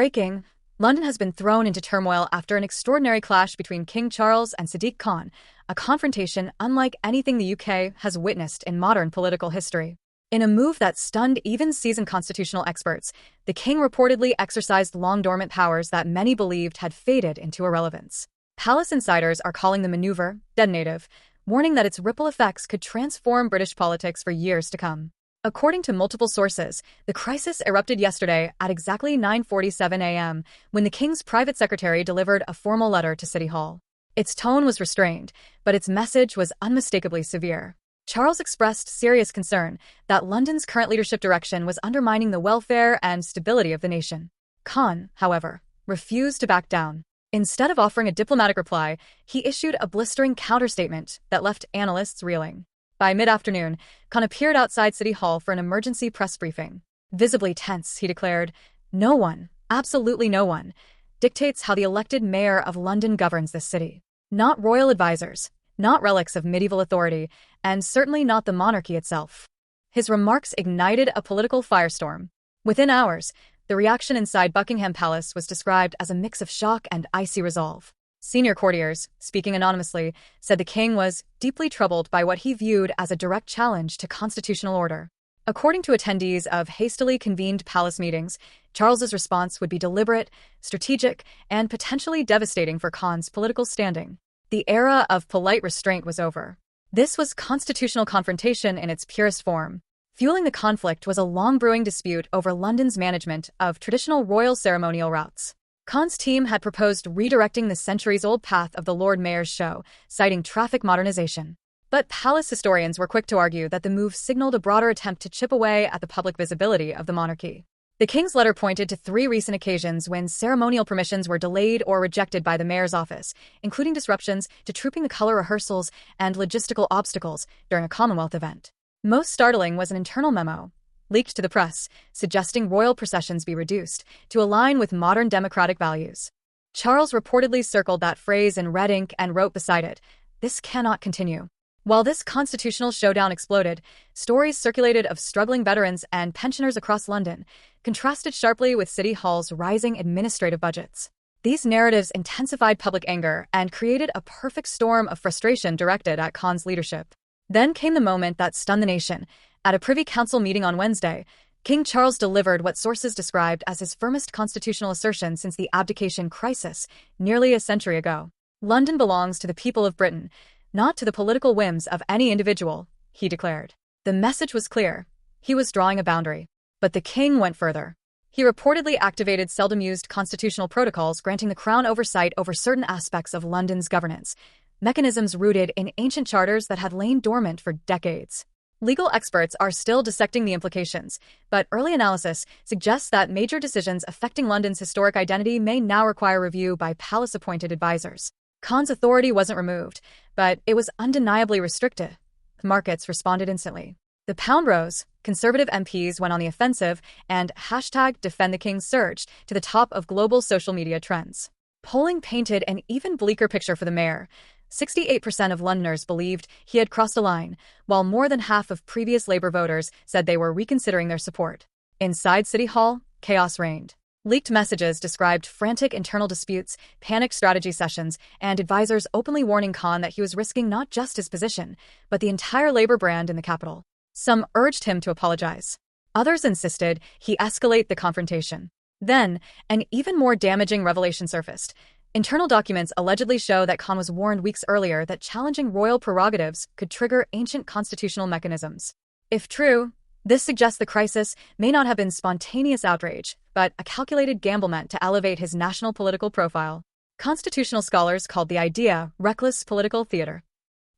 Breaking: London has been thrown into turmoil after an extraordinary clash between King Charles and Sadiq Khan, a confrontation unlike anything the UK has witnessed in modern political history. In a move that stunned even seasoned constitutional experts, the king reportedly exercised long-dormant powers that many believed had faded into irrelevance. Palace insiders are calling the maneuver detonative, warning that its ripple effects could transform British politics for years to come. According to multiple sources, the crisis erupted yesterday at exactly 9:47 a.m. when the King's private secretary delivered a formal letter to City Hall. Its tone was restrained, but its message was unmistakably severe. Charles expressed serious concern that London's current leadership direction was undermining the welfare and stability of the nation. Khan, however, refused to back down. Instead of offering a diplomatic reply, he issued a blistering counterstatement that left analysts reeling. By mid-afternoon, Khan appeared outside City Hall for an emergency press briefing. Visibly tense, he declared, "No one, absolutely no one, dictates how the elected mayor of London governs this city. Not royal advisors, not relics of medieval authority, and certainly not the monarchy itself." His remarks ignited a political firestorm. Within hours, the reaction inside Buckingham Palace was described as a mix of shock and icy resolve. Senior courtiers, speaking anonymously, said the king was deeply troubled by what he viewed as a direct challenge to constitutional order. According to attendees of hastily convened palace meetings, Charles's response would be deliberate, strategic, and potentially devastating for Khan's political standing. The era of polite restraint was over. This was constitutional confrontation in its purest form. Fueling the conflict was a long-brewing dispute over London's management of traditional royal ceremonial routes. Khan's team had proposed redirecting the centuries-old path of the Lord Mayor's show, citing traffic modernization. But palace historians were quick to argue that the move signaled a broader attempt to chip away at the public visibility of the monarchy. The king's letter pointed to 3 recent occasions when ceremonial permissions were delayed or rejected by the mayor's office, including disruptions to trooping the color rehearsals and logistical obstacles during a Commonwealth event. Most startling was an internal memo, leaked to the press, suggesting royal processions be reduced to align with modern democratic values. Charles reportedly circled that phrase in red ink and wrote beside it, "This cannot continue." While this constitutional showdown exploded, stories circulated of struggling veterans and pensioners across London, contrasted sharply with City Hall's rising administrative budgets. These narratives intensified public anger and created a perfect storm of frustration directed at Khan's leadership. Then came the moment that stunned the nation. At a Privy Council meeting on Wednesday, King Charles delivered what sources described as his firmest constitutional assertion since the abdication crisis nearly a century ago. "London belongs to the people of Britain, not to the political whims of any individual," he declared. The message was clear. He was drawing a boundary. But the king went further. He reportedly activated seldom-used constitutional protocols granting the Crown oversight over certain aspects of London's governance, mechanisms rooted in ancient charters that had lain dormant for decades. Legal experts are still dissecting the implications, but early analysis suggests that major decisions affecting London's historic identity may now require review by palace-appointed advisors. Khan's authority wasn't removed, but it was undeniably restricted. Markets responded instantly. The pound rose, conservative MPs went on the offensive, and #DefendTheKing surged to the top of global social media trends. Polling painted an even bleaker picture for the mayor. 68% of Londoners believed he had crossed a line, while more than half of previous Labour voters said they were reconsidering their support. Inside City Hall, chaos reigned. Leaked messages described frantic internal disputes, panicked strategy sessions, and advisors openly warning Khan that he was risking not just his position, but the entire Labour brand in the capital. Some urged him to apologize. Others insisted he escalate the confrontation. Then, an even more damaging revelation surfaced. Internal documents allegedly show that Khan was warned weeks earlier that challenging royal prerogatives could trigger ancient constitutional mechanisms. If true, this suggests the crisis may not have been spontaneous outrage, but a calculated gamble meant to elevate his national political profile. Constitutional scholars called the idea reckless political theater.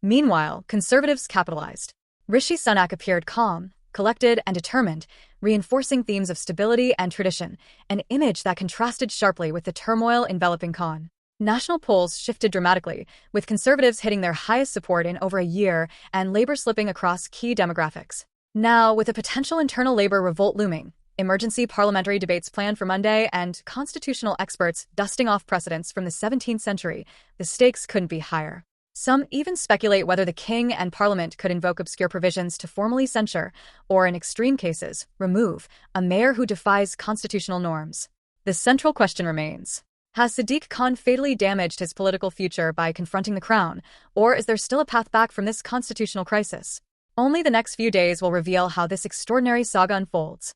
Meanwhile, conservatives capitalized. Rishi Sunak appeared calm, collected, and determined, reinforcing themes of stability and tradition, an image that contrasted sharply with the turmoil enveloping Khan. National polls shifted dramatically, with conservatives hitting their highest support in over a year and Labour slipping across key demographics. Now, with a potential internal Labour revolt looming, emergency parliamentary debates planned for Monday, and constitutional experts dusting off precedents from the 17th century, the stakes couldn't be higher. Some even speculate whether the king and parliament could invoke obscure provisions to formally censure, or in extreme cases, remove, a mayor who defies constitutional norms. The central question remains: has Sadiq Khan fatally damaged his political future by confronting the crown, or is there still a path back from this constitutional crisis? Only the next few days will reveal how this extraordinary saga unfolds.